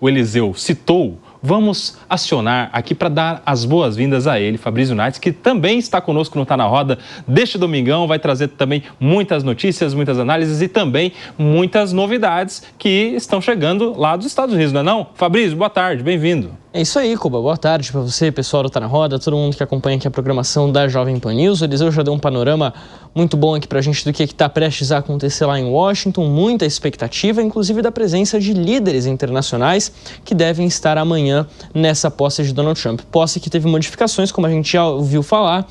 o Eliseu citou, vamos acionar aqui para dar as boas-vindas a ele, Fabrício Nates, que também está conosco no Tá na Roda deste domingão, vai trazer também muitas notícias, muitas análises e também muitas novidades que estão chegando lá dos Estados Unidos, não é não? Fabrício, boa tarde, bem-vindo. É isso aí, Cuba. Boa tarde para você, pessoal do Tá na Roda, todo mundo que acompanha aqui a programação da Jovem Pan News. O Eliseu já deu um panorama muito bom aqui pra gente do que está prestes a acontecer lá em Washington, muita expectativa, inclusive da presença de líderes internacionais que devem estar amanhã nessa posse de Donald Trump. Posse que teve modificações, como a gente já ouviu falar,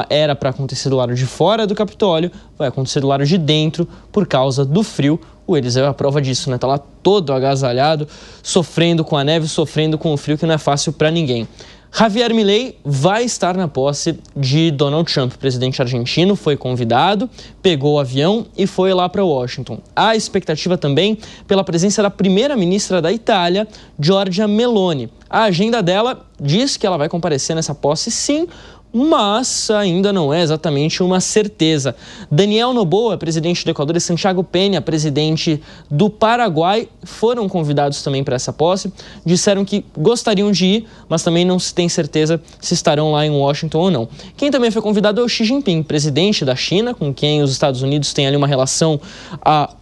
era para acontecer do lado de fora do Capitólio, vai acontecer do lado de dentro por causa do frio. O Eliseu é a prova disso, né? Tá lá todo agasalhado, sofrendo com a neve, sofrendo com o frio, que não é fácil para ninguém. Javier Milei vai estar na posse de Donald Trump. O presidente argentino foi convidado, pegou o avião e foi lá para Washington. Há expectativa também pela presença da primeira-ministra da Itália, Giorgia Meloni. A agenda dela diz que ela vai comparecer nessa posse, sim, mas ainda não é exatamente uma certeza. Daniel Noboa, presidente do Equador, e Santiago Peña, presidente do Paraguai, foram convidados também para essa posse. Disseram que gostariam de ir, mas também não se tem certeza se estarão lá em Washington ou não. Quem também foi convidado é o Xi Jinping, presidente da China, com quem os Estados Unidos têm ali uma relação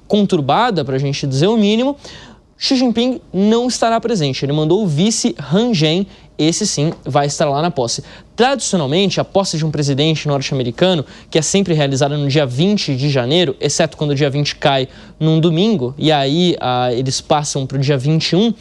conturbada, para a gente dizer o mínimo. Xi Jinping não estará presente. Ele mandou o vice Han Zheng. Esse sim vai estar lá na posse. Tradicionalmente, a posse de um presidente norte-americano, que é sempre realizada no dia 20 de janeiro, exceto quando o dia 20 cai num domingo, e aí eles passam para o dia 21,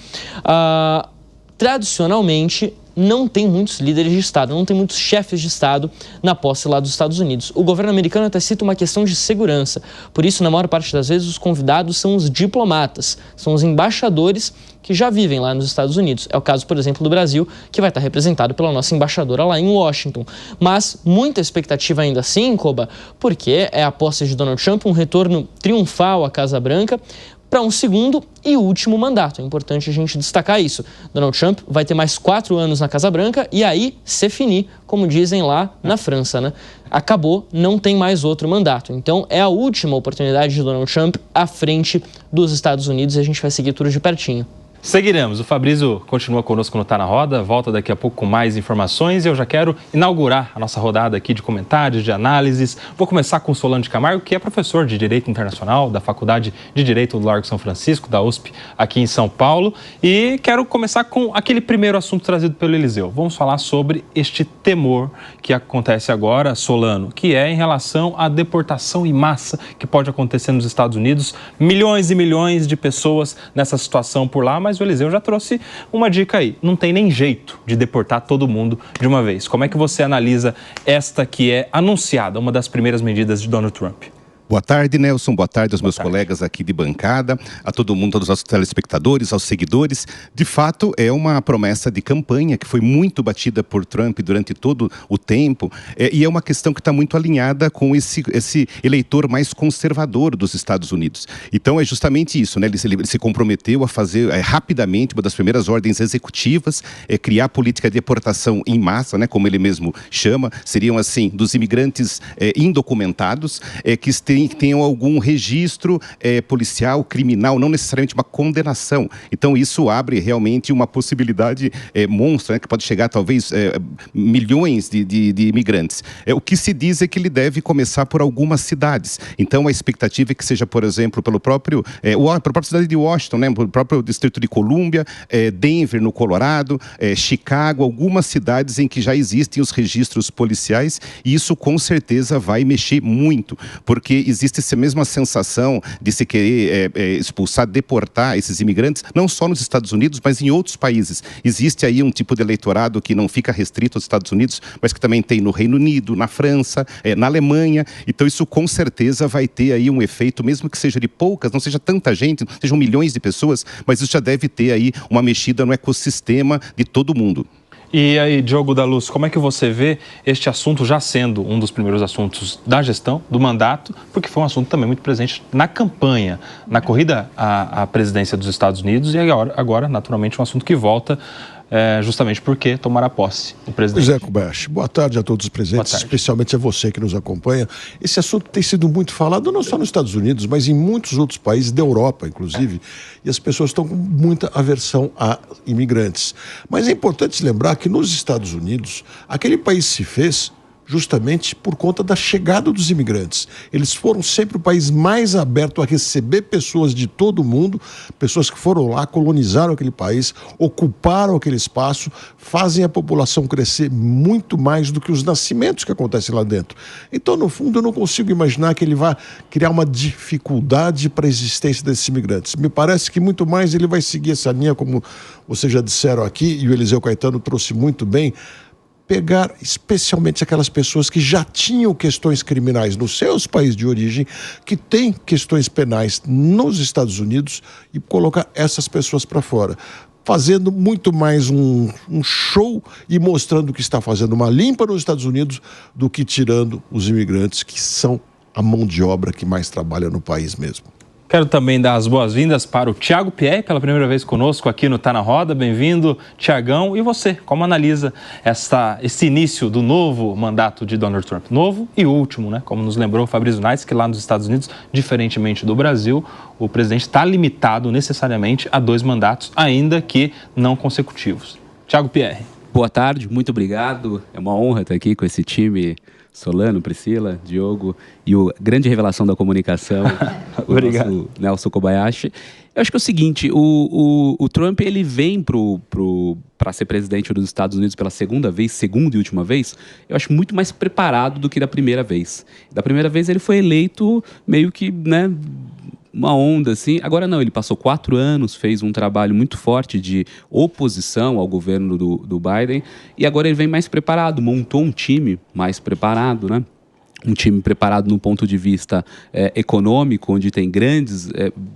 tradicionalmente não tem muitos líderes de Estado, não tem muitos chefes de Estado na posse lá dos Estados Unidos. O governo americano até cita uma questão de segurança. Por isso, na maior parte das vezes, os convidados são os diplomatas, são os embaixadores que já vivem lá nos Estados Unidos. É o caso, por exemplo, do Brasil, que vai estar representado pela nossa embaixadora lá em Washington. Mas muita expectativa ainda assim, Koba, porque é a posse de Donald Trump, um retorno triunfal à Casa Branca, para um segundo e último mandato. É importante a gente destacar isso. Donald Trump vai ter mais 4 anos na Casa Branca e aí, c'est fini, como dizem lá na França, né? Acabou, não tem mais outro mandato. Então, é a última oportunidade de Donald Trump à frente dos Estados Unidos e a gente vai seguir tudo de pertinho. Seguiremos. O Fabrício continua conosco no Tá na Roda, volta daqui a pouco com mais informações e eu já quero inaugurar a nossa rodada aqui de comentários, de análises. Vou começar com o Solano de Camargo, que é professor de Direito Internacional da Faculdade de Direito do Largo São Francisco, da USP, aqui em São Paulo. E quero começar com aquele primeiro assunto trazido pelo Eliseu. Vamos falar sobre este temor que acontece agora, Solano, que é em relação à deportação em massa que pode acontecer nos Estados Unidos. Milhões e milhões de pessoas nessa situação por lá, mas o Eliseu já trouxe uma dica aí. Não tem nem jeito de deportar todo mundo de uma vez. Como é que você analisa esta que é anunciada, uma das primeiras medidas de Donald Trump? Boa tarde, Nelson. Boa tarde aos meus colegas aqui de bancada, a todo mundo, aos nossos telespectadores, aos seguidores. De fato, é uma promessa de campanha que foi muito batida por Trump durante todo o tempo e é uma questão que está muito alinhada com esse eleitor mais conservador dos Estados Unidos. Então, é justamente isso, né? Ele se comprometeu a fazer rapidamente uma das primeiras ordens executivas, criar política de deportação em massa, né? Como ele mesmo chama, seriam assim, dos imigrantes indocumentados, que tenham algum registro policial, criminal, não necessariamente uma condenação. Então, isso abre realmente uma possibilidade monstra, né, que pode chegar talvez milhões de imigrantes. O que se diz é que ele deve começar por algumas cidades. Então, a expectativa é que seja, por exemplo, pela própria cidade de Washington, né, pelo próprio Distrito de Colômbia, Denver, no Colorado, Chicago, algumas cidades em que já existem os registros policiais, e isso com certeza vai mexer muito, porque existe essa mesma sensação de se querer expulsar, deportar esses imigrantes, não só nos Estados Unidos, mas em outros países. Existe aí um tipo de eleitorado que não fica restrito aos Estados Unidos, mas que também tem no Reino Unido, na França, na Alemanha. Então isso com certeza vai ter aí um efeito, mesmo que seja de poucas, não seja tanta gente, sejam milhões de pessoas, mas isso já deve ter aí uma mexida no ecossistema de todo mundo. E aí, Diogo da Luz, como é que você vê este assunto já sendo um dos primeiros assuntos da gestão, do mandato, porque foi um assunto também muito presente na campanha, na corrida à presidência dos Estados Unidos e agora naturalmente, um assunto que volta justamente porque tomará posse o presidente. Pois é, Kobayashi. Boa tarde a todos os presentes, especialmente a você que nos acompanha. Esse assunto tem sido muito falado não só nos Estados Unidos, mas em muitos outros países da Europa, inclusive, e as pessoas estão com muita aversão a imigrantes. Mas é importante lembrar que nos Estados Unidos, aquele país se fez justamente por conta da chegada dos imigrantes. Eles foram sempre o país mais aberto a receber pessoas de todo o mundo, pessoas que foram lá, colonizaram aquele país, ocuparam aquele espaço, fazem a população crescer muito mais do que os nascimentos que acontecem lá dentro. Então, no fundo, eu não consigo imaginar que ele vá criar uma dificuldade para a existência desses imigrantes. Me parece que muito mais ele vai seguir essa linha, como vocês já disseram aqui, e o Eliseu Caetano trouxe muito bem, pegar especialmente aquelas pessoas que já tinham questões criminais nos seus países de origem, que têm questões penais nos Estados Unidos, e colocar essas pessoas para fora, fazendo muito mais um show e mostrando que está fazendo uma limpa nos Estados Unidos do que tirando os imigrantes, que são a mão de obra que mais trabalha no país mesmo. Quero também dar as boas-vindas para o Thiago Pierre, pela primeira vez conosco aqui no Tá na Roda. Bem-vindo, Thiagão. E você, como analisa esse início do novo mandato de Donald Trump? Novo e último, né? Como nos lembrou o Fabrício Naits, que lá nos Estados Unidos, diferentemente do Brasil, o presidente está limitado necessariamente a 2 mandatos, ainda que não consecutivos. Thiago Pierre. Boa tarde, muito obrigado. É uma honra estar aqui com esse time. Solano, Priscila, Diogo e o grande revelação da comunicação, o nosso Nelson Kobayashi. Eu acho que é o seguinte, o Trump ele vem para ser presidente dos Estados Unidos pela segunda e última vez, eu acho muito mais preparado do que da primeira vez. Da primeira vez ele foi eleito meio que, né, uma onda, assim. Agora não, ele passou 4 anos, fez um trabalho muito forte de oposição ao governo do Biden, e agora ele vem mais preparado, montou um time mais preparado, né? Um time preparado no ponto de vista econômico, onde tem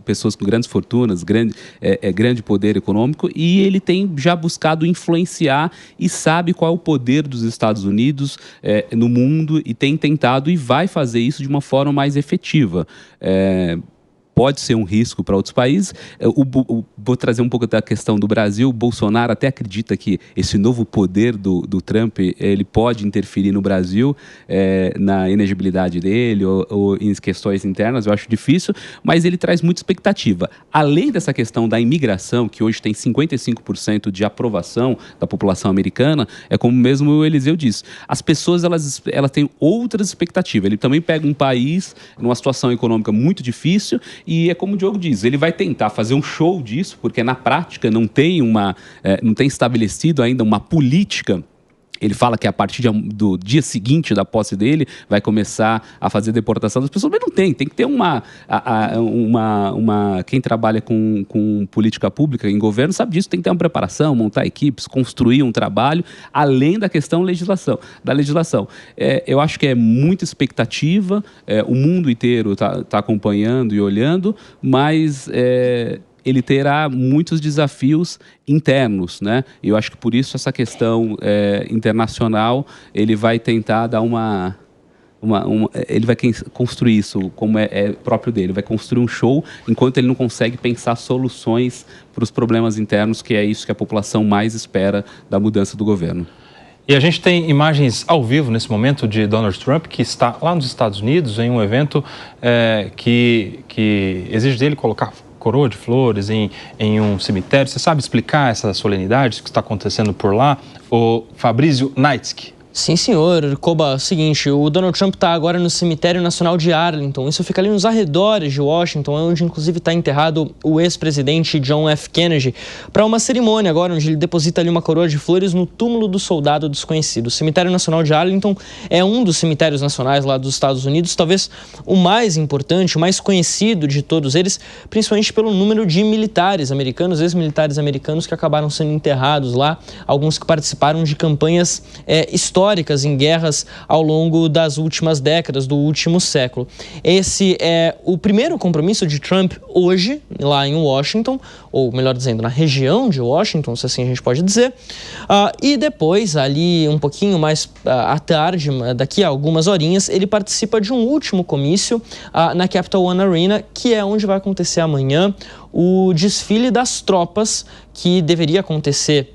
pessoas com grandes fortunas, grande poder econômico, e ele tem já buscado influenciar e sabe qual é o poder dos Estados Unidos no mundo, e tem tentado e vai fazer isso de uma forma mais efetiva. Pode ser um risco para outros países. Vou trazer um pouco da questão do Brasil. O Bolsonaro até acredita que esse novo poder do Trump ele pode interferir no Brasil, na elegibilidade dele ou em questões internas. Eu acho difícil, mas ele traz muita expectativa. Além dessa questão da imigração, que hoje tem 55% de aprovação da população americana, é como mesmo o Eliseu disse, as pessoas elas têm outras expectativas. Ele também pega um país numa situação econômica muito difícil, e é como o Diogo diz, ele vai tentar fazer um show disso, porque na prática não tem estabelecido ainda uma política. Ele fala que a partir do dia seguinte da posse dele vai começar a fazer deportação das pessoas, mas não tem que ter quem trabalha com política pública em governo sabe disso, tem que ter uma preparação, montar equipes, construir um trabalho, além da questão da legislação. Eu acho que é muita expectativa, o mundo inteiro está acompanhando e olhando, mas ele terá muitos desafios internos, né? Eu acho que por isso essa questão internacional, ele vai tentar dar ele vai construir isso como é próprio dele, vai construir um show enquanto ele não consegue pensar soluções para os problemas internos, que é isso que a população mais espera da mudança do governo. E a gente tem imagens ao vivo nesse momento de Donald Trump, que está lá nos Estados Unidos em um evento que exige dele colocar coroa de flores em um cemitério. Você sabe explicar essa solenidade que está acontecendo por lá? O Fabrício Naits. Sim, senhor. Koba, seguinte, o Donald Trump está agora no Cemitério Nacional de Arlington. Isso fica ali nos arredores de Washington, onde inclusive está enterrado o ex-presidente John F. Kennedy, para uma cerimônia agora, onde ele deposita ali uma coroa de flores no túmulo do soldado desconhecido. O Cemitério Nacional de Arlington é um dos cemitérios nacionais lá dos Estados Unidos, talvez o mais importante, o mais conhecido de todos eles, principalmente pelo número de militares americanos, ex-militares americanos que acabaram sendo enterrados lá, alguns que participaram de campanhas históricas em guerras ao longo das últimas décadas, do último século. Esse é o primeiro compromisso de Trump hoje, lá em Washington, ou melhor dizendo, na região de Washington, se assim a gente pode dizer. E depois, ali um pouquinho mais à tarde, daqui a algumas horinhas, ele participa de um último comício na Capital One Arena, que é onde vai acontecer amanhã o desfile das tropas que deveria acontecer,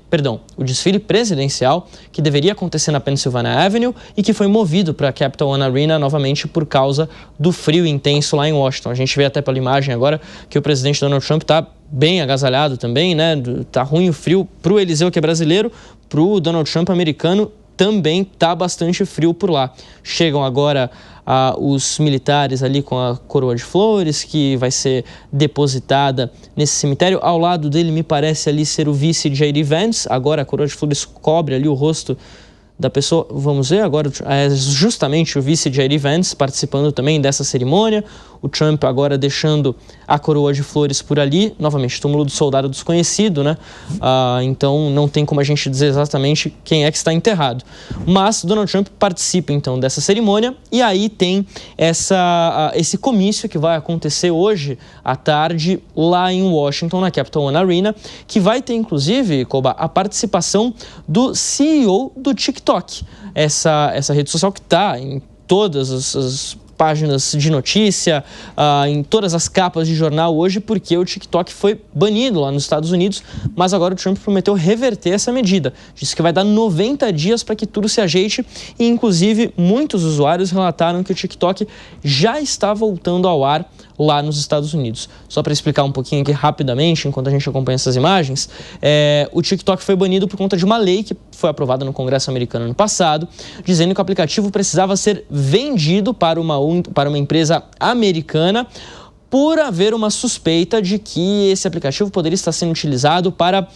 o desfile presidencial que deveria acontecer na Pennsylvania Avenue e que foi movido para a Capital One Arena novamente por causa do frio intenso lá em Washington. A gente vê até pela imagem agora que o presidente Donald Trump está bem agasalhado também, né? Tá ruim o frio para o Eliseu, que é brasileiro, para o Donald Trump americano também tá bastante frio por lá. Chegam agora os militares ali com a coroa de flores, que vai ser depositada nesse cemitério. Ao lado dele, me parece ali ser o vice J.D. Vance. Agora a coroa de flores cobre ali o rosto da pessoa. Vamos ver agora, é justamente o vice J.D. Vance participando também dessa cerimônia. O Trump agora deixando a coroa de flores por ali. Novamente, túmulo do soldado desconhecido, né? Então não tem como a gente dizer exatamente quem é que está enterrado. Mas Donald Trump participa então dessa cerimônia e aí tem esse comício que vai acontecer hoje à tarde lá em Washington, na Capital One Arena, que vai ter inclusive, Koba, a participação do CEO do TikTok. Essa rede social que está em todas as páginas de notícia, em todas as capas de jornal hoje, porque o TikTok foi banido lá nos Estados Unidos, mas agora o Trump prometeu reverter essa medida. Disse que vai dar 90 dias para que tudo se ajeite e, inclusive, muitos usuários relataram que o TikTok já está voltando ao ar lá nos Estados Unidos. Só para explicar um pouquinho aqui rapidamente, enquanto a gente acompanha essas imagens, o TikTok foi banido por conta de uma lei que foi aprovada no Congresso americano no passado, dizendo que o aplicativo precisava ser vendido para uma empresa americana por haver uma suspeita de que esse aplicativo poderia estar sendo utilizado para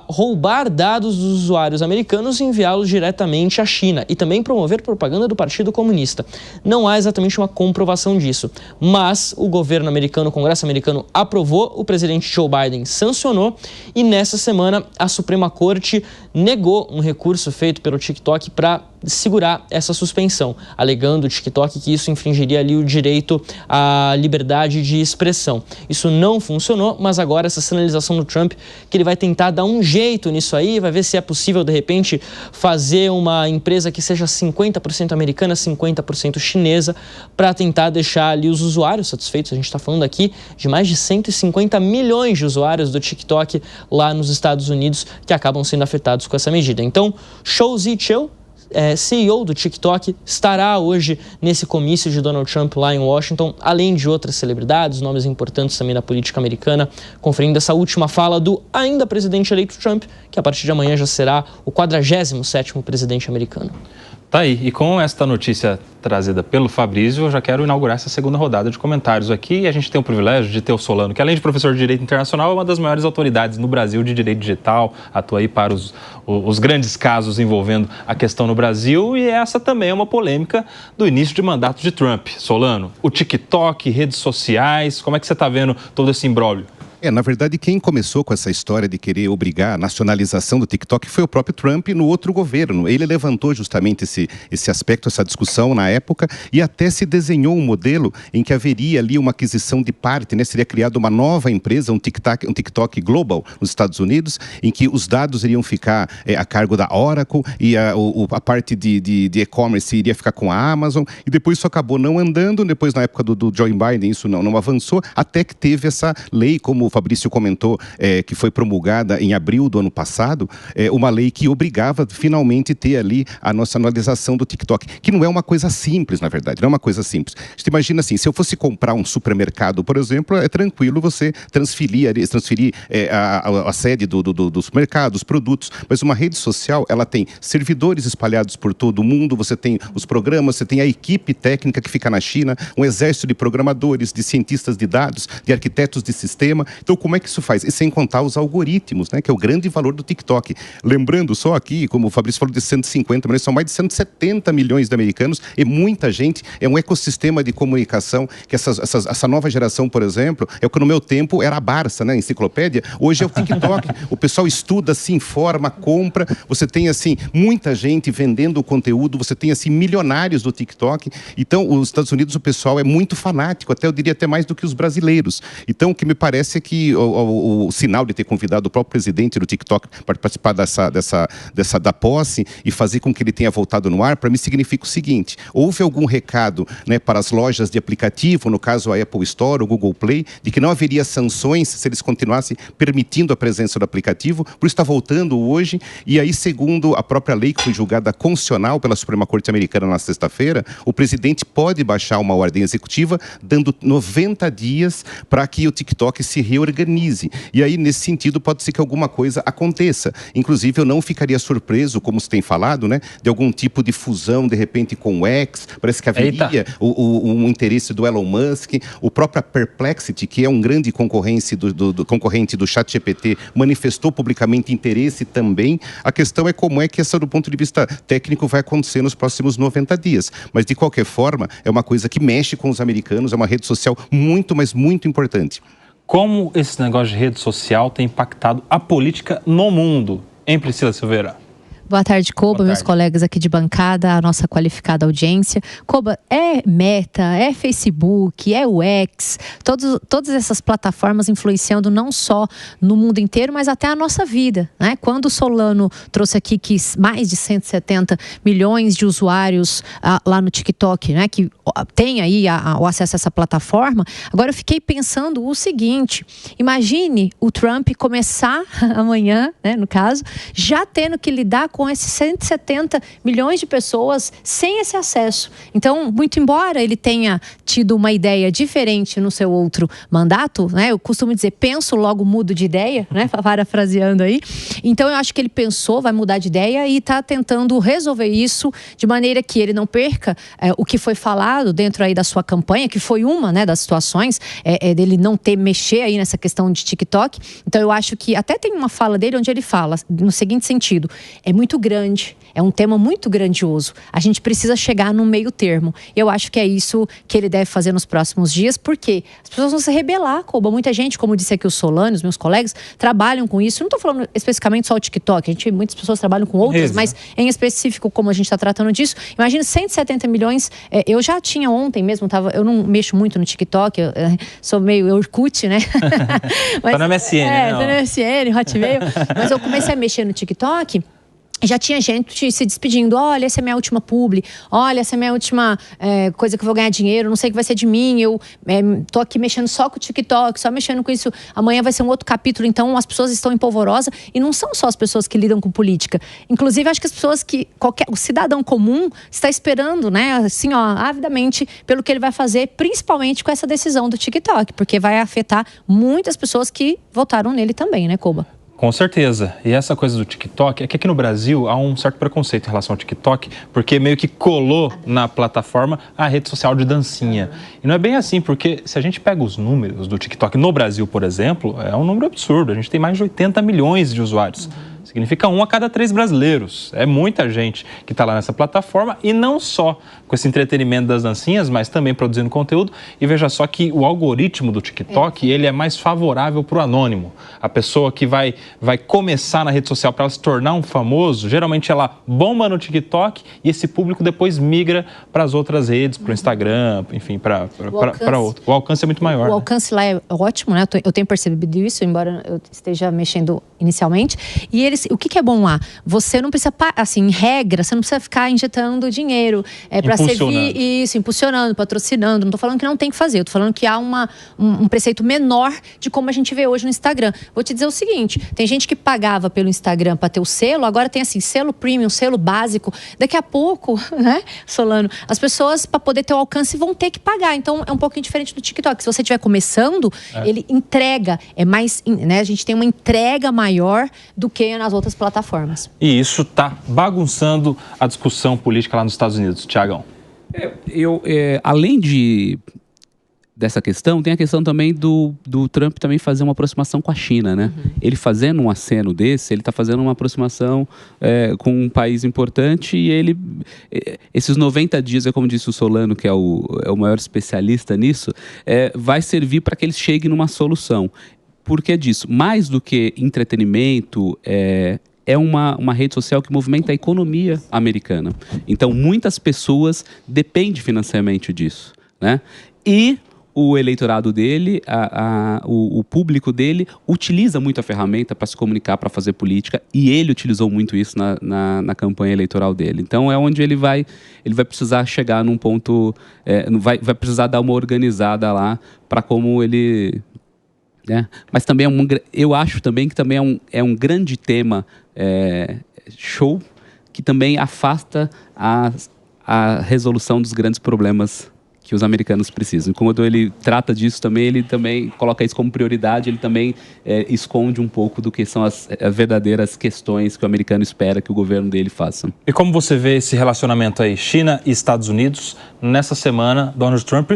roubar dados dos usuários americanos e enviá-los diretamente à China e também promover propaganda do Partido Comunista. Não há exatamente uma comprovação disso, mas o governo americano, o Congresso americano aprovou, o presidente Joe Biden sancionou e nessa semana a Suprema Corte negou um recurso feito pelo TikTok para segurar essa suspensão, alegando o TikTok que isso infringiria ali o direito à liberdade de expressão. Isso não funcionou, mas agora essa sinalização do Trump que ele vai tentar dar um jeito nisso aí, vai ver se é possível de repente fazer uma empresa que seja 50% americana, 50% chinesa, para tentar deixar ali os usuários satisfeitos. A gente está falando aqui de mais de 150 milhões de usuários do TikTok lá nos Estados Unidos que acabam sendo afetados com essa medida. Então, Shou Zi Chew, CEO do TikTok, estará hoje nesse comício de Donald Trump lá em Washington, além de outras celebridades, nomes importantes também da política americana, conferindo essa última fala do ainda presidente eleito Trump, que a partir de amanhã já será o 47º presidente americano. Tá aí, e com esta notícia trazida pelo Fabrício, eu já quero inaugurar essa segunda rodada de comentários aqui. E a gente tem o privilégio de ter o Solano, que além de professor de Direito Internacional, é uma das maiores autoridades no Brasil de Direito Digital, atua aí para os grandes casos envolvendo a questão no Brasil, e essa também é uma polêmica do início de mandato de Trump. Solano, o TikTok, redes sociais, como é que você está vendo todo esse imbróglio? Na verdade, quem começou com essa história de querer obrigar a nacionalização do TikTok foi o próprio Trump no outro governo. Ele levantou justamente esse aspecto, essa discussão na época, e até se desenhou um modelo em que haveria ali uma aquisição de parte, né? Seria criada uma nova empresa, um TikTok Global nos Estados Unidos, em que os dados iriam ficar a cargo da Oracle e a parte de e-commerce iria ficar com a Amazon, e depois isso acabou não andando. Depois, na época do Joe Biden, isso não avançou, até que teve essa lei, como o Fabrício comentou, que foi promulgada em abril do ano passado, uma lei que obrigava finalmente ter ali a nacionalização do TikTok, que não é uma coisa simples, na verdade, não é uma coisa simples. Você imagina assim, se eu fosse comprar um supermercado, por exemplo, é tranquilo você transferir a sede do supermercado, os produtos, mas uma rede social, ela tem servidores espalhados por todo o mundo, você tem os programas, você tem a equipe técnica que fica na China, um exército de programadores, de cientistas de dados, de arquitetos de sistema. Então, como é que isso faz? E sem contar os algoritmos, né, que é o grande valor do TikTok. Lembrando só aqui, como o Fabrício falou, de 150 milhões, são mais de 170 milhões de americanos e muita gente. É um ecossistema de comunicação que essa nova geração, por exemplo, é o que no meu tempo era a Barça, né, a enciclopédia. Hoje é o TikTok. O pessoal estuda, se informa, compra. Você tem, assim, muita gente vendendo o conteúdo. Você tem, assim, milionários do TikTok. Então, os Estados Unidos, o pessoal é muito fanático, até eu diria até mais do que os brasileiros. Então, o que me parece é que o sinal de ter convidado o próprio presidente do TikTok para participar da posse e fazer com que ele tenha voltado no ar, para mim significa o seguinte: houve algum recado, né, para as lojas de aplicativo, no caso a Apple Store, o Google Play, de que não haveria sanções se eles continuassem permitindo a presença do aplicativo, por isso está voltando hoje. E aí, segundo a própria lei que foi julgada constitucional pela Suprema Corte Americana na sexta-feira, o presidente pode baixar uma ordem executiva dando 90 dias para que o TikTok se reorganize. E aí, nesse sentido, pode ser que alguma coisa aconteça. Inclusive, eu não ficaria surpreso, como se tem falado, né, de algum tipo de fusão, de repente, com o X. Parece que haveria um interesse do Elon Musk. O próprio Perplexity, que é um grande concorrente do ChatGPT, manifestou publicamente interesse também. A questão é como é que essa, do ponto de vista técnico, vai acontecer nos próximos 90 dias. Mas, de qualquer forma, é uma coisa que mexe com os americanos, é uma rede social muito, mas muito importante. Como esse negócio de rede social tem impactado a política no mundo, hein, Priscila Silveira? Boa tarde, Koba, meus colegas aqui de bancada, a nossa qualificada audiência. Koba, é Meta, é Facebook, é o X, todas essas plataformas influenciando não só no mundo inteiro, mas até a nossa vida, né? Quando o Solano trouxe aqui que mais de 170 milhões de usuários lá no TikTok, né, que tem aí o acesso a essa plataforma, agora eu fiquei pensando o seguinte: imagine o Trump começar amanhã, né, no caso, já tendo que lidar com esses 170 milhões de pessoas sem esse acesso. Então, muito embora ele tenha tido uma ideia diferente no seu outro mandato, né? Eu costumo dizer, penso, logo mudo de ideia, né? Parafraseando aí. Então, eu acho que ele pensou, vai mudar de ideia e está tentando resolver isso de maneira que ele não perca o que foi falado dentro aí da sua campanha, que foi uma, né, das situações dele não mexer aí nessa questão de TikTok. Então, eu acho que até tem uma fala dele onde ele fala no seguinte sentido: é muito grande, é um tema muito grandioso. A gente precisa chegar no meio termo. Eu acho que é isso que ele deve fazer nos próximos dias, porque as pessoas vão se rebelar, Koba. Muita gente, como disse aqui o Solano, os meus colegas, trabalham com isso. Não estou falando especificamente só o TikTok, muitas pessoas trabalham com outras, mas em específico, como a gente está tratando disso, imagina 170 milhões. Eu já tinha ontem mesmo, eu não mexo muito no TikTok, eu sou meio Orkut, né? Mas, tá na MSN, né? Tá na MSN, Hotmail. Mas eu comecei a mexer no TikTok. Já tinha gente se despedindo: olha, essa é minha última publi, olha, essa é minha última coisa que eu vou ganhar dinheiro, não sei o que vai ser de mim, eu tô aqui mexendo só com o TikTok, só mexendo com isso, amanhã vai ser um outro capítulo. Então as pessoas estão em polvorosa, e não são só as pessoas que lidam com política. Inclusive, acho que as pessoas o cidadão comum está esperando, né, assim, ó, avidamente, pelo que ele vai fazer, principalmente com essa decisão do TikTok, porque vai afetar muitas pessoas que votaram nele também, né, Koba? Com certeza. E essa coisa do TikTok, é que aqui no Brasil há um certo preconceito em relação ao TikTok, porque meio que colou na plataforma a rede social de dancinha. E não é bem assim, porque se a gente pega os números do TikTok no Brasil, por exemplo, é um número absurdo. A gente tem mais de 80 milhões de usuários. Significa 1 a cada 3 brasileiros. É muita gente que está lá nessa plataforma, e não só com esse entretenimento das dancinhas, mas também produzindo conteúdo. E veja só que o algoritmo do TikTok, ele é mais favorável para o anônimo. A pessoa que vai começar na rede social para ela se tornar um famoso, geralmente ela bomba no TikTok e esse público depois migra para as outras redes, para o Instagram, enfim, para outro. O alcance é muito maior. O alcance lá é ótimo, né? Eu tenho percebido isso, embora eu esteja mexendo inicialmente. E o que é bom lá? Você não precisa, assim, em regra, você não precisa ficar injetando dinheiro para servir isso, impulsionando, patrocinando. Não estou falando que não tem que fazer, eu estou falando que há um preceito menor de como a gente vê hoje no Instagram. Vou te dizer o seguinte: tem gente que pagava pelo Instagram para ter o selo, agora tem assim, selo premium, selo básico. Daqui a pouco, né, Solano, as pessoas, para poder ter o alcance, vão ter que pagar. Então é um pouquinho diferente do TikTok. Se você estiver começando, ele entrega, né, a gente tem uma entrega maior do que nas outras plataformas. E isso está bagunçando a discussão política lá nos Estados Unidos, Tiagão. Além dessa questão, tem a questão também do Trump também fazer uma aproximação com a China, né? Ele fazendo um aceno desse, ele está fazendo uma aproximação com um país importante, e esses 90 dias, como disse o Solano, que é o maior especialista nisso, vai servir para que eles cheguem numa solução. Por que disso? Mais do que entretenimento, é uma rede social que movimenta a economia americana. Então, muitas pessoas dependem financeiramente disso, né? E o eleitorado dele, o público dele, utiliza muito a ferramenta para se comunicar, para fazer política, e ele utilizou muito isso na campanha eleitoral dele. Então é onde ele vai precisar chegar num ponto, vai precisar dar uma organizada lá para como ele... Mas também eu acho também que também é um grande tema show, que também afasta a resolução dos grandes problemas que os americanos precisam. Quando ele trata disso também, ele também coloca isso como prioridade, ele também esconde um pouco do que são as verdadeiras questões que o americano espera que o governo dele faça. E como você vê esse relacionamento aí, China e Estados Unidos? Nessa semana, Donald Trump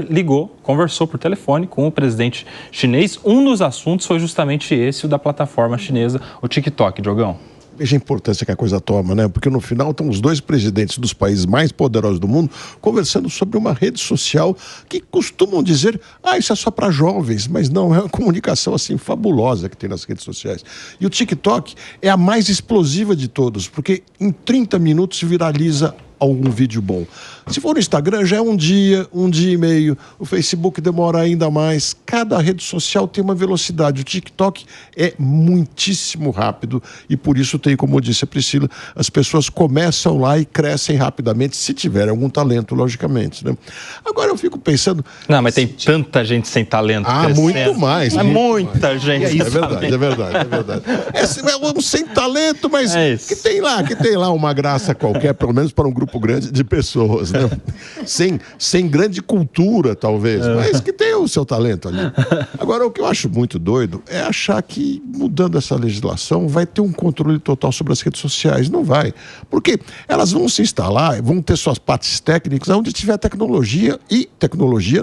conversou por telefone com o presidente chinês. Um dos assuntos foi justamente esse, o da plataforma chinesa, o TikTok, Diogão. Veja a importância que a coisa toma, né? Porque no final estão os dois presidentes dos países mais poderosos do mundo conversando sobre uma rede social que costumam dizer, isso é só para jovens, mas não, é uma comunicação assim fabulosa que tem nas redes sociais. E o TikTok é a mais explosiva de todos, porque em 30 minutos viraliza algum vídeo bom. Se for no Instagram, já é um dia e meio. O Facebook demora ainda mais. Cada rede social tem uma velocidade. O TikTok é muitíssimo rápido e por isso tem, como disse a Priscila, as pessoas começam lá e crescem rapidamente, se tiverem algum talento, logicamente, né? Agora eu fico pensando... Não, mas tem tanta gente sem talento crescendo. Muito mais. É muita gente. É verdade. É sem talento, mas que tem lá uma graça qualquer, pelo menos para um grupo grande de pessoas, né? Sem grande cultura, talvez, mas que tem o seu talento ali. Agora, o que eu acho muito doido é achar que, mudando essa legislação, vai ter um controle total sobre as redes sociais. Não vai. Porque elas vão se instalar, vão ter suas partes técnicas onde tiver tecnologia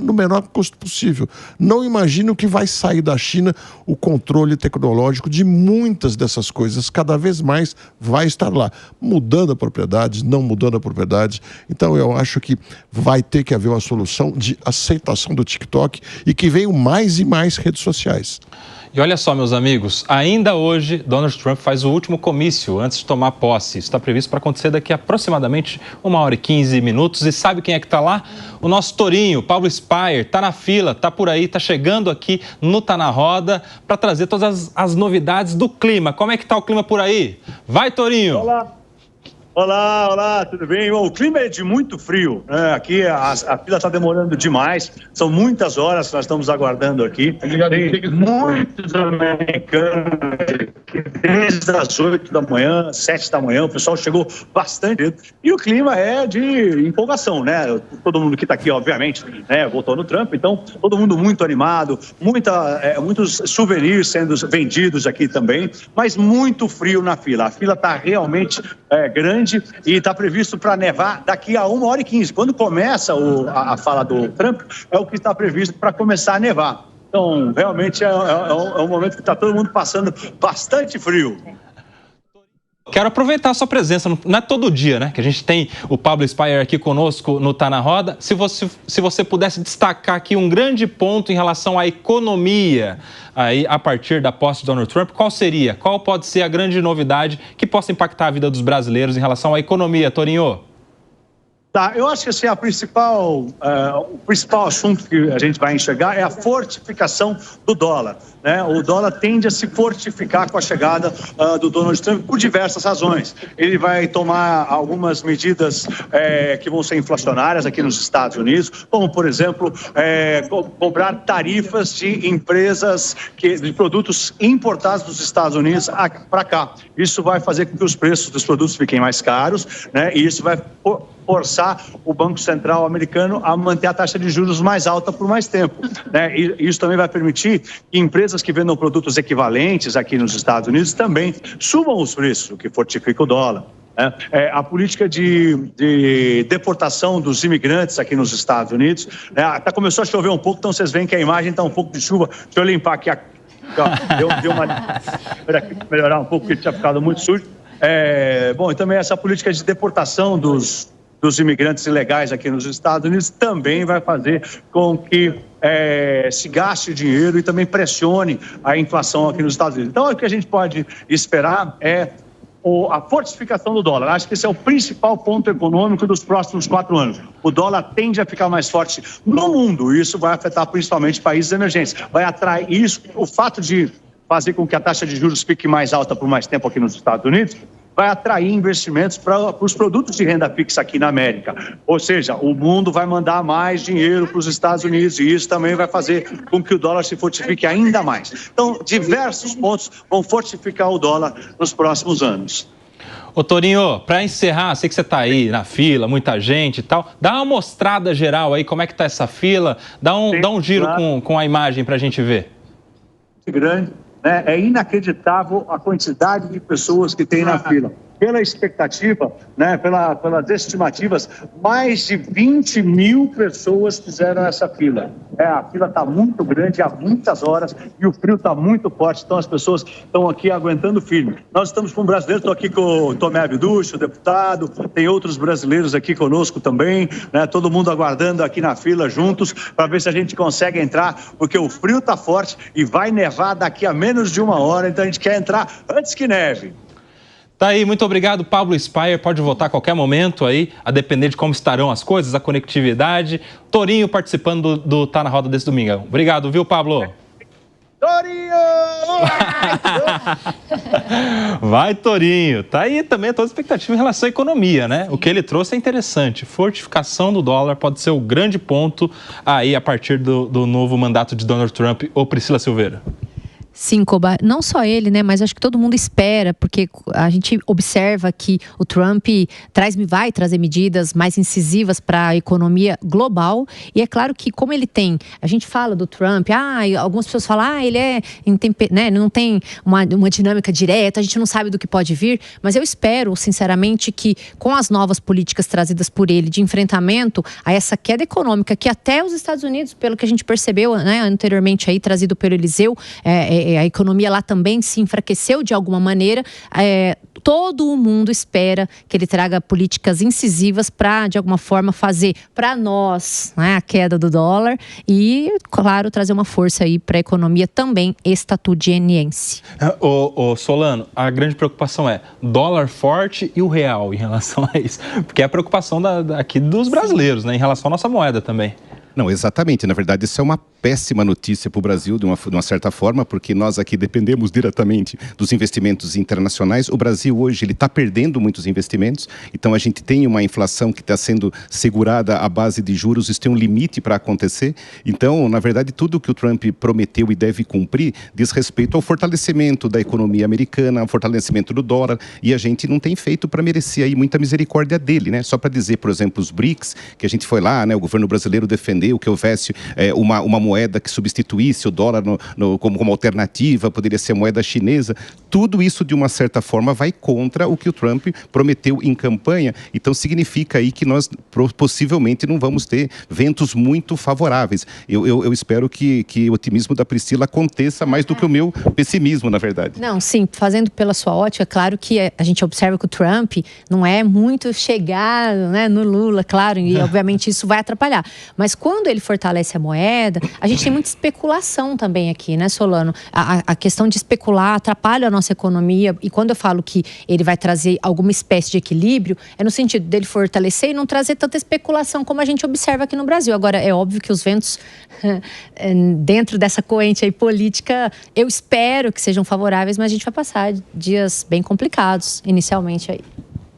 no menor custo possível. Não imagino que vai sair da China o controle tecnológico de muitas dessas coisas. Cada vez mais vai estar lá, mudando a propriedade, não mudando a propriedade. Então eu acho que vai ter que haver uma solução de aceitação do TikTok e que venham mais e mais redes sociais. E olha só, meus amigos, ainda hoje Donald Trump faz o último comício antes de tomar posse. Isso está previsto para acontecer daqui a aproximadamente 1h15. E sabe quem é que está lá? O nosso Torinho, Pablo Spyer, está na fila, está por aí, está chegando aqui no Tá Na Roda para trazer todas as novidades do clima. Como é que está o clima por aí? Vai, Torinho! Olá, tudo bem? Bom, o clima é de muito frio, né? Aqui a fila está demorando demais, são muitas horas que nós estamos aguardando aqui. Tem muitos americanos que desde as 8 da manhã, 7 da manhã, o pessoal chegou bastante cedo. E o clima é de empolgação, né? Todo mundo que está aqui, obviamente, né, votou no Trump, então todo mundo muito animado, muitos souvenirs sendo vendidos aqui também, mas muito frio na fila. A fila está realmente grande e está previsto para nevar daqui a 1h15. Quando começa a fala do Trump, é o que está previsto para começar a nevar. Então, realmente é um momento que está todo mundo passando bastante frio. Quero aproveitar a sua presença, não é todo dia, né, que a gente tem o Pablo Spyer aqui conosco no Tá Na Roda. Se você pudesse destacar aqui um grande ponto em relação à economia, aí, a partir da posse de Donald Trump, qual seria? Qual pode ser a grande novidade que possa impactar a vida dos brasileiros em relação à economia, Torinho? Tá, eu acho que assim, o principal assunto que a gente vai enxergar é a fortificação do dólar, né? O dólar tende a se fortificar com a chegada do Donald Trump por diversas razões. Ele vai tomar algumas medidas que vão ser inflacionárias aqui nos Estados Unidos, como, por exemplo, cobrar tarifas de empresas de produtos importados dos Estados Unidos para cá. Isso vai fazer com que os preços dos produtos fiquem mais caros, né? E isso vai forçar o Banco Central americano a manter a taxa de juros mais alta por mais tempo, né? E isso também vai permitir que empresas que vendam produtos equivalentes aqui nos Estados Unidos também subam os preços, o que fortifica o dólar. A política de deportação dos imigrantes aqui nos Estados Unidos, até começou a chover um pouco, então vocês veem que a imagem está um pouco de chuva. Deixa eu limpar aqui deu uma melhorar um pouco, porque tinha ficado muito sujo. Bom, e também essa política de deportação dos imigrantes ilegais aqui nos Estados Unidos também vai fazer com que se gaste dinheiro e também pressione a inflação aqui nos Estados Unidos. Então, o que a gente pode esperar é a fortificação do dólar. Acho que esse é o principal ponto econômico dos próximos 4 anos. O dólar tende a ficar mais forte no mundo, e isso vai afetar principalmente países emergentes. Vai atrair isso, o fato de fazer com que a taxa de juros fique mais alta por mais tempo aqui nos Estados Unidos, vai atrair investimentos para os produtos de renda fixa aqui na América. Ou seja, o mundo vai mandar mais dinheiro para os Estados Unidos e isso também vai fazer com que o dólar se fortifique ainda mais. Então, diversos pontos vão fortificar o dólar nos próximos anos. Ô Torinho, para encerrar, sei que você está aí na fila, muita gente e tal, dá uma mostrada geral aí, como é que está essa fila, dá um giro com a imagem para a gente ver. Grande. É inacreditável a quantidade de pessoas que tem na fila. Pela expectativa, pelas estimativas, mais de 20 mil pessoas fizeram essa fila. A fila está muito grande há muitas horas e o frio está muito forte, então as pessoas estão aqui aguentando firme. Nós estamos com um brasileiro, estou aqui com o Tomé Abduch, o deputado, tem outros brasileiros aqui conosco também, todo mundo aguardando aqui na fila juntos para ver se a gente consegue entrar, porque o frio está forte e vai nevar daqui a menos de 1 hora, então a gente quer entrar antes que neve. Tá aí, muito obrigado, Pablo Spyer. Pode voltar a qualquer momento aí, a depender de como estarão as coisas, a conectividade. Torinho participando do Tá na Roda desse domingão. Obrigado, viu, Pablo? Torinho! Vai, Torinho. Tá aí também toda a expectativa em relação à economia, né? O que ele trouxe é interessante. Fortificação do dólar pode ser o grande ponto aí a partir do novo mandato de Donald Trump. Ô, Priscila Silveira. Sim, Koba, não só ele, né, mas acho que todo mundo espera, porque a gente observa que o Trump vai trazer medidas mais incisivas para a economia global, e é claro que como ele tem, a gente fala do Trump, algumas pessoas falam, ele não tem uma dinâmica direta, a gente não sabe do que pode vir, mas eu espero, sinceramente, que com as novas políticas trazidas por ele de enfrentamento a essa queda econômica, que até os Estados Unidos, pelo que a gente percebeu, né, anteriormente aí, trazido pelo Eliseu, a economia lá também se enfraqueceu de alguma maneira. Todo o mundo espera que ele traga políticas incisivas para, de alguma forma, fazer para nós, né, a queda do dólar e, claro, trazer uma força aí para a economia também estadunidense. Solano, a grande preocupação é dólar forte e o real em relação a isso, porque é a preocupação aqui dos brasileiros, né, em relação à nossa moeda também. Não, exatamente. Na verdade, isso é uma péssima notícia para o Brasil, de uma certa forma, porque nós aqui dependemos diretamente dos investimentos internacionais. O Brasil hoje ele está perdendo muitos investimentos, então a gente tem uma inflação que está sendo segurada à base de juros, isso tem um limite para acontecer. Então, na verdade, tudo que o Trump prometeu e deve cumprir diz respeito ao fortalecimento da economia americana, ao fortalecimento do dólar, e a gente não tem feito para merecer aí muita misericórdia dele, né? Só para dizer, por exemplo, os BRICS, que a gente foi lá, né? O governo brasileiro defendeu que houvesse uma moeda que substituísse o dólar como alternativa, poderia ser a moeda chinesa. Tudo isso, de uma certa forma, vai contra o que o Trump prometeu em campanha. Então, significa aí que nós possivelmente não vamos ter ventos muito favoráveis. Eu espero que o otimismo da Priscila aconteça mais do que o meu pessimismo, na verdade. Não, sim, fazendo pela sua ótica, claro que a gente observa que o Trump não é muito chegado, né, no Lula, claro, e obviamente isso vai atrapalhar. Mas quando ele fortalece a moeda, a gente tem muita especulação também aqui, né, Solano? A questão de especular atrapalha a nossa economia, e quando eu falo que ele vai trazer alguma espécie de equilíbrio, é no sentido dele fortalecer e não trazer tanta especulação como a gente observa aqui no Brasil. Agora, é óbvio que os ventos dentro dessa corrente aí política, eu espero que sejam favoráveis, mas a gente vai passar dias bem complicados inicialmente aí.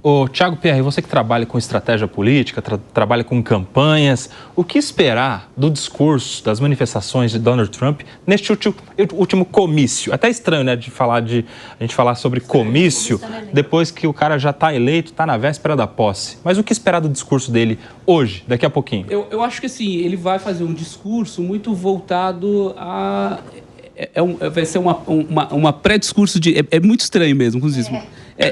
Ô, Thiago Pierre, você que trabalha com estratégia política, trabalha com campanhas, o que esperar do discurso, das manifestações de Donald Trump neste último comício? Até estranho, né, a gente falar sobre comício depois que o cara já está eleito, está na véspera da posse. Mas o que esperar do discurso dele hoje, daqui a pouquinho? Eu acho que assim, ele vai fazer um discurso muito voltado a... vai ser uma pré-discurso de... É muito estranho mesmo, como diz.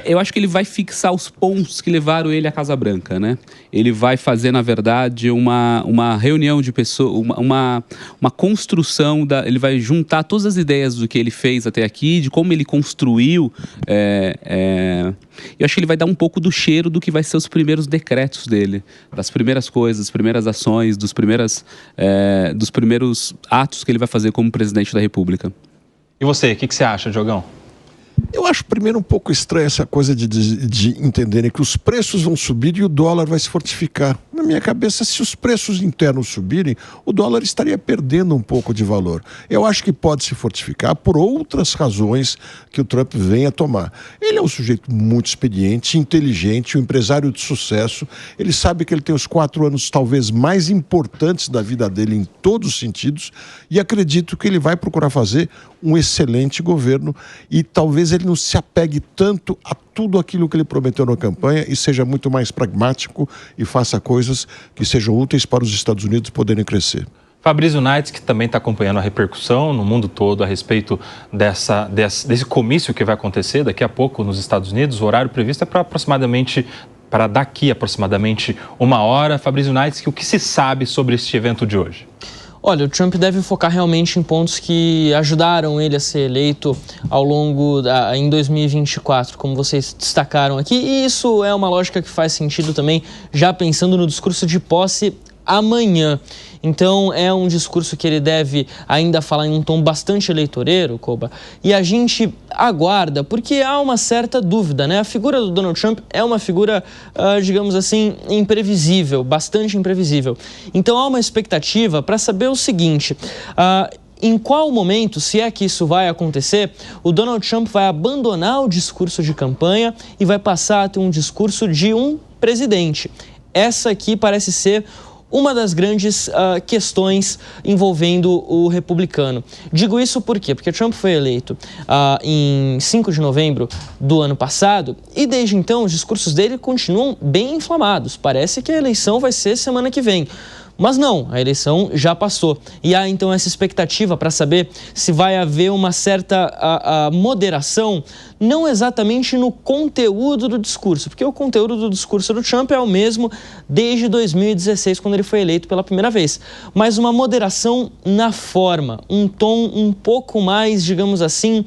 Eu acho que ele vai fixar os pontos que levaram ele à Casa Branca, né? Ele vai fazer, na verdade, uma reunião de pessoas, uma construção, ele vai juntar todas as ideias do que ele fez até aqui, de como ele construiu. Eu acho que ele vai dar um pouco do cheiro do que vai ser os primeiros decretos dele, das primeiras coisas, das primeiras ações, dos primeiros atos que ele vai fazer como presidente da República. E você, o que você acha, Diogão? Eu acho primeiro um pouco estranha essa coisa de entenderem que os preços vão subir e o dólar vai se fortificar. Na minha cabeça, se os preços internos subirem, o dólar estaria perdendo um pouco de valor. Eu acho que pode se fortificar por outras razões que o Trump vem a tomar. Ele é um sujeito muito experiente, inteligente, um empresário de sucesso. Ele sabe que ele tem os 4 anos talvez mais importantes da vida dele em todos os sentidos e acredito que ele vai procurar fazer um excelente governo e talvez ele não se apegue tanto a tudo aquilo que ele prometeu na campanha e seja muito mais pragmático e faça coisas que sejam úteis para os Estados Unidos poderem crescer. Fabrício Naitz, que também está acompanhando a repercussão no mundo todo a respeito desse comício que vai acontecer daqui a pouco nos Estados Unidos. O horário previsto é para daqui aproximadamente 1 hora. Fabrício Naitz, o que se sabe sobre este evento de hoje? Olha, o Trump deve focar realmente em pontos que ajudaram ele a ser eleito em 2024, como vocês destacaram aqui. E isso é uma lógica que faz sentido também, já pensando no discurso de posse amanhã. Então, é um discurso que ele deve ainda falar em um tom bastante eleitoreiro, Koba. E a gente aguarda, porque há uma certa dúvida, né? A figura do Donald Trump é uma figura, digamos assim, imprevisível, bastante imprevisível. Então, há uma expectativa para saber o seguinte... em qual momento, se é que isso vai acontecer, o Donald Trump vai abandonar o discurso de campanha e vai passar a ter um discurso de um presidente. Essa aqui parece ser uma das grandes questões envolvendo o republicano. Digo isso por quê? Porque Trump foi eleito em 5 de novembro do ano passado e desde então os discursos dele continuam bem inflamados. Parece que a eleição vai ser semana que vem. Mas não, a eleição já passou. E há então essa expectativa para saber se vai haver uma certa moderação, não exatamente no conteúdo do discurso, porque o conteúdo do discurso do Trump é o mesmo desde 2016, quando ele foi eleito pela primeira vez. Mas uma moderação na forma, um tom um pouco mais, digamos assim,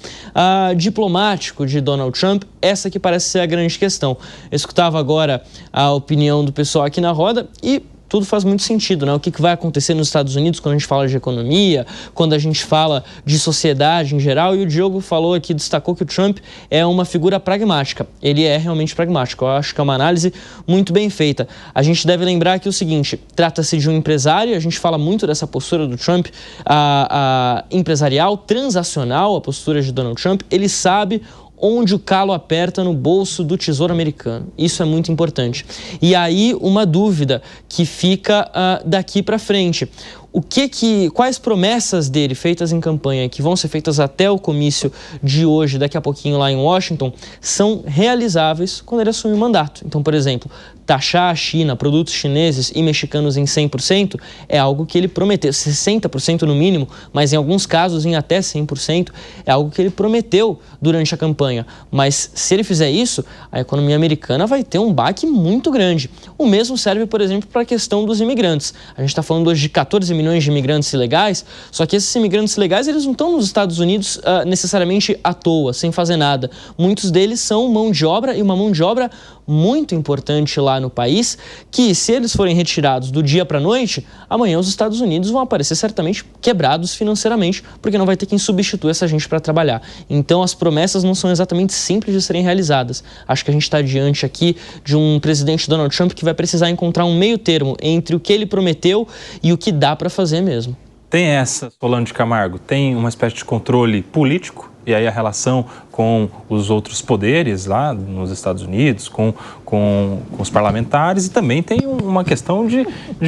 diplomático de Donald Trump. Essa que parece ser a grande questão. Eu escutava agora a opinião do pessoal aqui na roda e tudo faz muito sentido, né? O que vai acontecer nos Estados Unidos quando a gente fala de economia, quando a gente fala de sociedade em geral. E o Diogo falou aqui, destacou que o Trump é uma figura pragmática. Ele é realmente pragmático. Eu acho que é uma análise muito bem feita. A gente deve lembrar que o seguinte, trata-se de um empresário, a gente fala muito dessa postura do Trump, empresarial, transacional, a postura de Donald Trump. Ele sabe onde o calo aperta no bolso do Tesouro Americano. Isso é muito importante. E aí, uma dúvida que fica daqui para frente. Quais promessas dele feitas em campanha, que vão ser feitas até o comício de hoje, daqui a pouquinho lá em Washington, são realizáveis quando ele assumir o mandato? Então, por exemplo, taxar a China, produtos chineses e mexicanos em 100% é algo que ele prometeu, 60% no mínimo, mas em alguns casos em até 100%, é algo que ele prometeu durante a campanha. Mas se ele fizer isso, a economia americana vai ter um baque muito grande. O mesmo serve, por exemplo, para a questão dos imigrantes. A gente está falando hoje de 14 milhões de imigrantes ilegais, só que esses imigrantes ilegais, eles não estão nos Estados Unidos necessariamente à toa, sem fazer nada. Muitos deles são mão de obra e uma mão de obra muito importante lá no país, que se eles forem retirados do dia para a noite, amanhã os Estados Unidos vão aparecer certamente quebrados financeiramente, porque não vai ter quem substitua essa gente para trabalhar. Então as promessas não são exatamente simples de serem realizadas. Acho que a gente está diante aqui de um presidente Donald Trump que vai precisar encontrar um meio termo entre o que ele prometeu e o que dá para fazer mesmo. Tem essa, Solano de Camargo, tem uma espécie de controle político, e aí a relação com os outros poderes lá nos Estados Unidos, com os parlamentares, e também tem uma questão de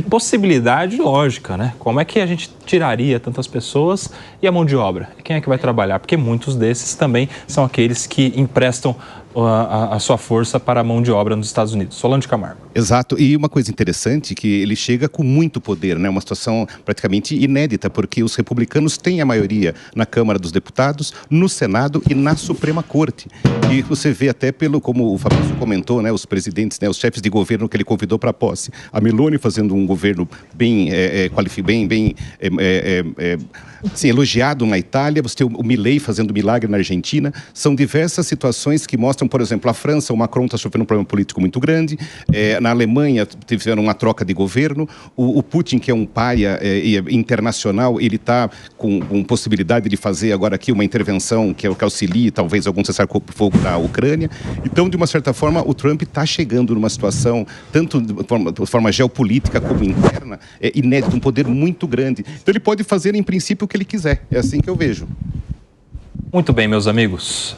possibilidade lógica, né? Como é que a gente tiraria tantas pessoas e a mão de obra? Quem é que vai trabalhar? Porque muitos desses também são aqueles que emprestam a sua força para a mão de obra nos Estados Unidos. Solano de Camargo. Exato, e uma coisa interessante que ele chega com muito poder, né? Uma situação praticamente inédita, porque os republicanos têm a maioria na Câmara dos Deputados, no Senado e na Suprema Corte. E você vê até como o Fabrício comentou, né? Os presidentes, né? Os chefes de governo que ele convidou para a posse. A Meloni fazendo um governo bem elogiado na Itália, você tem o Milei fazendo milagre na Argentina. São diversas situações que mostram, por exemplo, a França, o Macron está sofrendo um problema político muito grande. Na Alemanha tiveram uma troca de governo. O Putin, que é um paia internacional, ele está com possibilidade de fazer agora aqui uma intervenção operação que auxilie talvez algum cessar-fogo na Ucrânia. Então, de uma certa forma, o Trump está chegando numa situação, tanto de forma geopolítica como interna, inédita, um poder muito grande. Então, ele pode fazer, em princípio, o que ele quiser. É assim que eu vejo. Muito bem, meus amigos.